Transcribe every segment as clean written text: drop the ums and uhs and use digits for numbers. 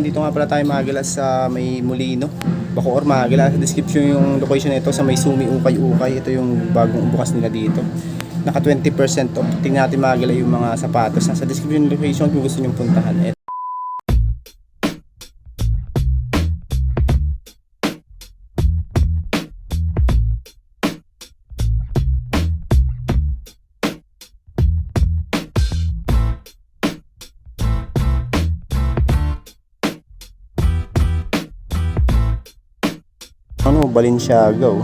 dito nga pala tayo Magalas sa may Molino, Bacoor, Magalas. Sa description yung location nito sa may Sumi Ukay-Ukay. Ito yung bagong bukas nila dito. Naka 20% off. Tingnan natin Magalas yung mga sapatos. Nasa description yung location kung gusto nyo puntahan. Balenciaga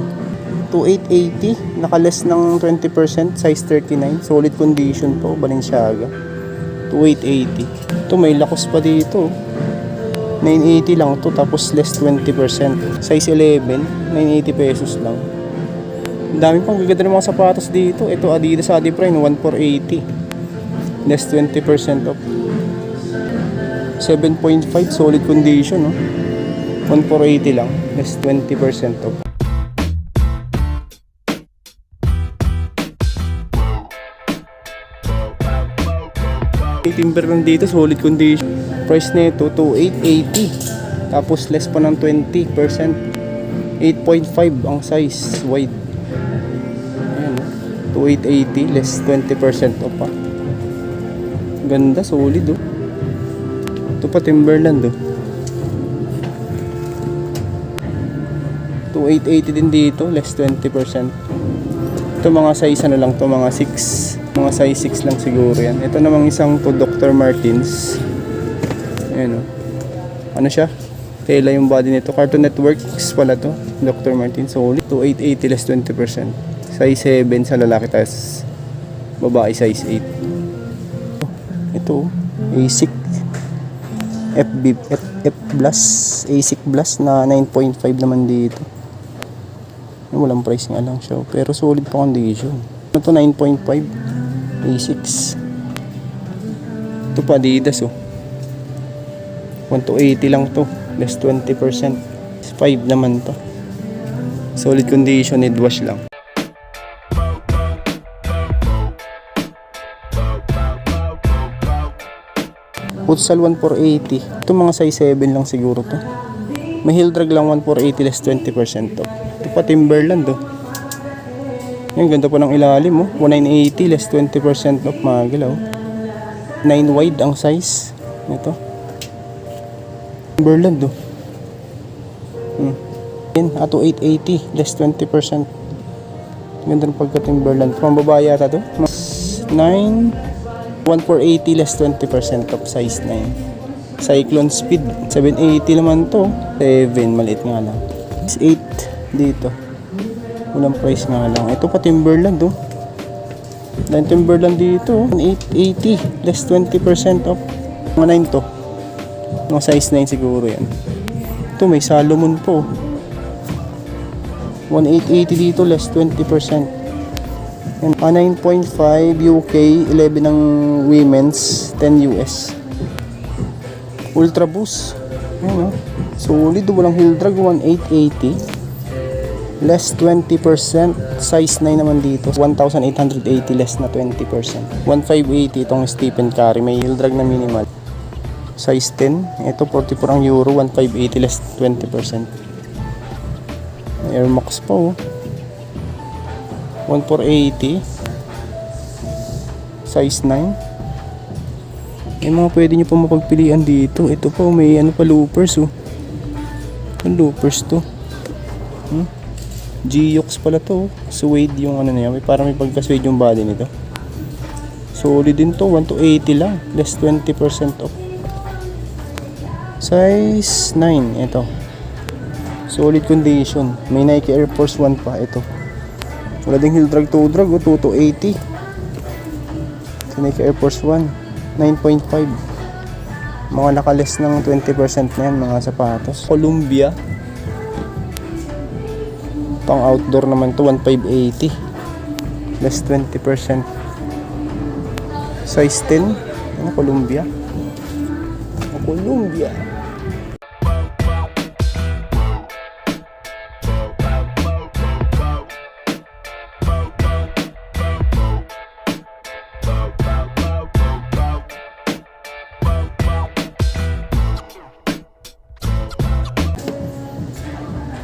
2880, naka-less ng 20%, size 39, solid condition po, Balenciaga 2880. Ito may lakos pa dito, 980 lang to, tapos less 20%, size 11, 980 pesos lang. Ang dami pang gaganda ng mga sapatos dito. Ito Adidas Adiprime 1480, less 20% off, 7.5, solid condition 1480 lang, less 20% off. Timberland dito, solid condition. Price nito 2880. Tapos less pa ng 20%. 8.5 ang size, wide. Ayan, 2880, less 20% off pa. Ganda, solid Ito pa Timberland 2880 din dito, less 20%. Ito mga size lang to, mga 6, mga size 6 lang siguro yan. Ito namang isang to Dr. Martens. Ayan ano siya, tela yung body nito. Cartoon Networks pala to, Dr. Martens. Solid, 2880, less 20%. Size 7 sa lalaki, tas babae size 8. Ito ASIC F Plus, ASIC Plus na 9.5 naman dito. Walang price nga lang siya, pero solid pa condition. Ito 9.5 A6. Ito pa Adidas 1280 lang to, less 20%. 5 naman to, solid condition, need wash lang. Futsal 1480. Ito mga size 7 lang siguro to. May heel drag lang 1480, less 20% to. Ito pa Timberland Yan, ganda pa ng ilalim 1980, less 20% off, Magalas 9 wide ang size nito. Timberland Yan, 880, less 20%. Ganda ng pagka Timberland. Pambabae yata to. 1480, less 20% off, size 9. Cyclone Speed 780 naman to. 7, maliit nga lang. 8 dito, walang price nga lang. Ito pa Timberland Dahil Timberland dito 880, less 20% off. Mga 9 to, mga size 9 siguro yan. Ito may Salomon po 1880 dito, less 20%. And 9.5 UK, 11 ng women's, 10 US. Ultra Boost. Ayan solid, walang heel drag, 1880. Less 20%. Size 9 naman dito. 1,880, less na 20%. 1,580 itong Stephen Curry. May heel drag na minimal. Size 10. Ito 44 ang euro. 1,580, less 20%. Air Max pa 1,480. Size 9. May mga pwede nyo pa mapagpilian dito. Ito pa may pa loopers Ang loopers to. G-Yox pala to. Suede yung na yan. Parang may pagka-suede yung body nito. Solid din to. 1,280 lang. Less 20% off. Size 9. Ito. Solid condition. May Nike Air Force 1 pa. Ito. Wala ding heel drag to drag. 2,280. Nike Air Force 1. 9.5. Mga naka-less ng 20% na yan, mga sapatos. Columbia. Pang outdoor naman to, 1,580. Less 20%. Size 10. Columbia. Columbia.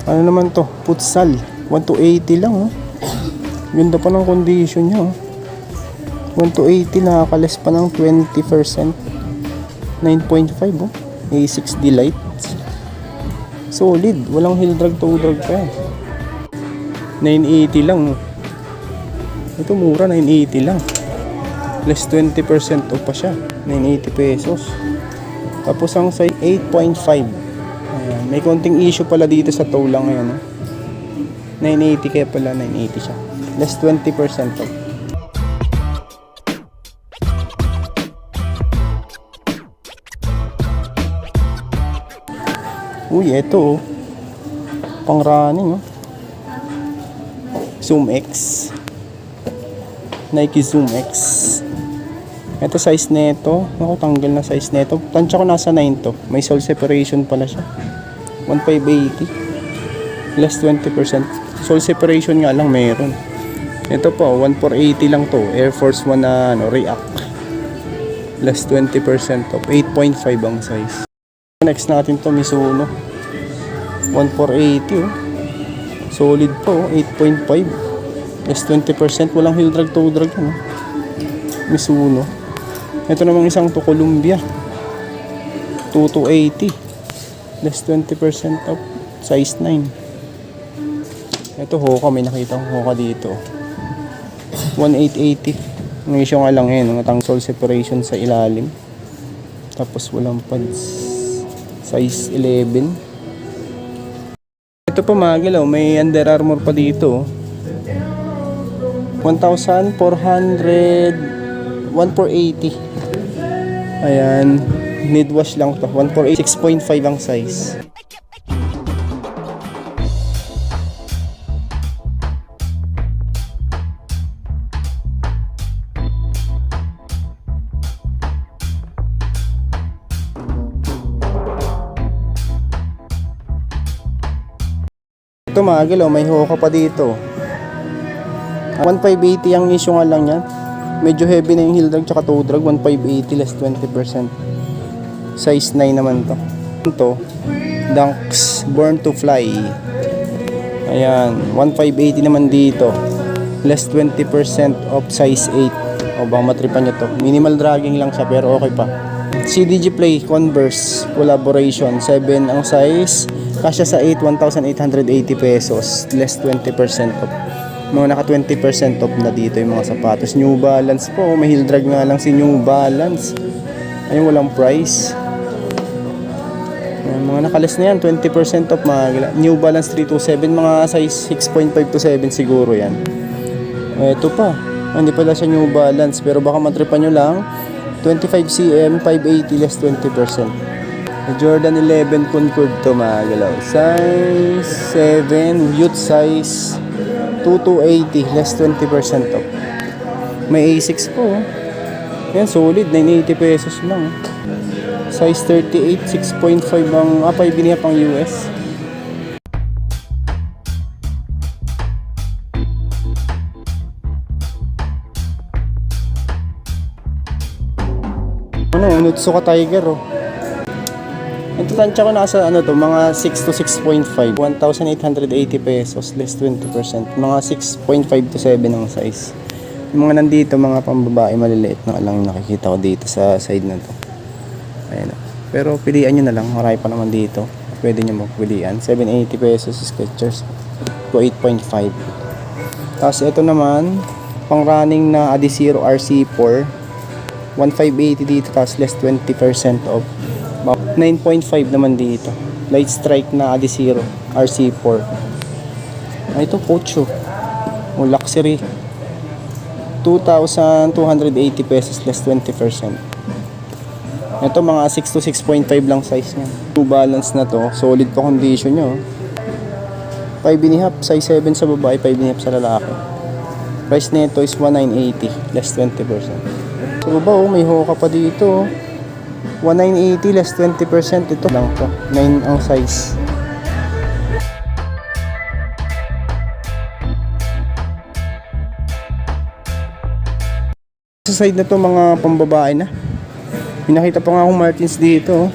Ano naman to? Futsal. 1 to 80 lang, oh. Ganda pa ng condition niya, oh. 1 to 80, nakakalis pa ng 20%. 9.5, oh. A6 Delights. Solid. Walang heel drag, toe drag pa yan. 980 lang, oh. Ito mura, 980 lang. Less 20% off pa siya. 980 pesos. Tapos ang size 8.5. Ayan. May konting issue pala dito sa toe lang ngayon, oh. 980 kaya pala 980 siya. Less 20% off. Uy, eto, oh. Pang running, oh. Zoom X. Nike Zoom X. Ito size nito. Ako, tanggal na size nito. Tansya ko nasa 9 to. May sole separation pala siya. 1,580. Less 20%. Sole separation nga lang meron. Ito po, 1,480 lang to. Air Force 1 na React. Less 20% off. 8.5 ang size. Next natin to, Mizuno. 1,480, oh. Solid po, 8.5. Less 20%. Walang heel drag, toe drag, oh. Mizuno. Ito namang isang to, Columbia. 2,280. Less 20% off. Size 9. Ito, Hoka. May nakita kong Hoka dito. 1,880. Ang issue nga lang yun, natang sole separation sa ilalim. Tapos walang pads. Size 11. Ito pa mga gilaw, may Under Armour pa dito. 1,480. Ayan, need wash lang to. 1,480. 6.5 ang size. Ito mga gilaw, may Hoka pa dito. 1,580 ang issue nga lang yan. Medyo heavy na yung heel drag tsaka toe drag. 1,580 less 20%. Size 9 naman to. Ito, Dunks Born to Fly. Ayan, 1,580 naman dito. Less 20% of size 8. O bang matripan nyo to. Minimal dragging lang siya pero okay pa. CDG Play Converse collaboration. 7 ang size. Kasya sa 8, 1,880 pesos. Less 20% off. Mga naka 20% off na dito yung mga sapatos. New Balance po. May heel drag nga lang si New Balance. Ayun, walang price. Ayan, mga nakalis na yan. 20% off mga New Balance 327. Mga size 6.5 to 7 siguro yan. Ito pa. Hindi pala siya New Balance. Pero baka matripan nyo lang. 25 cm, 580 less 20%. Jordan 11 Concord to mga galaw. Size 7, youth size 2,280 less 20% off. May A6 po. Yan, solid. 980 pesos lang. Size 38, 6.5 ang 5 binihap ang US. Ano, Nutsuka Tiger, oh. Ito tansya ko nasa ano to, mga 6 to 6.5. 1,880 pesos, less 20%. Mga 6.5 to 7 ang size. Yung mga nandito, mga pambabae maliliit na lang yung nakikita ko dito sa side na to. Ayan. Pero pilian nyo na lang, marami pa naman dito. Pwede nyo magpilian. 780 pesos Skechers to 8.5. Tapos ito naman, pang running na Adizero RC4. 1,580 dito, tapos less 20% off. 9.5 naman dito. Light Strike na Adizero RC4. Ito Pocho. O luxury. 2,280 pesos less 20%. Ito mga 6 to 6.5 lang size niya. New Balance na to. Solid pa condition niya. 5.5 size 7 sa babae, 5.5 sa lalaki. Price nito is 1,980 less 20%. Sa baba may Hoka pa dito. 1,980 less 20%. Ito lang to. 9 ang size. Sa side na to mga pambabae na. Pinakita pa nga akong Martins dito.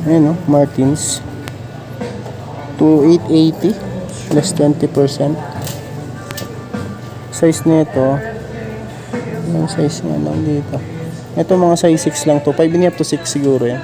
Ayan, Martins. to 880 less 20%. Size nito, yung size nga lang dito. Ito mga size 6 lang to. 5 and a half to 6 siguro yan.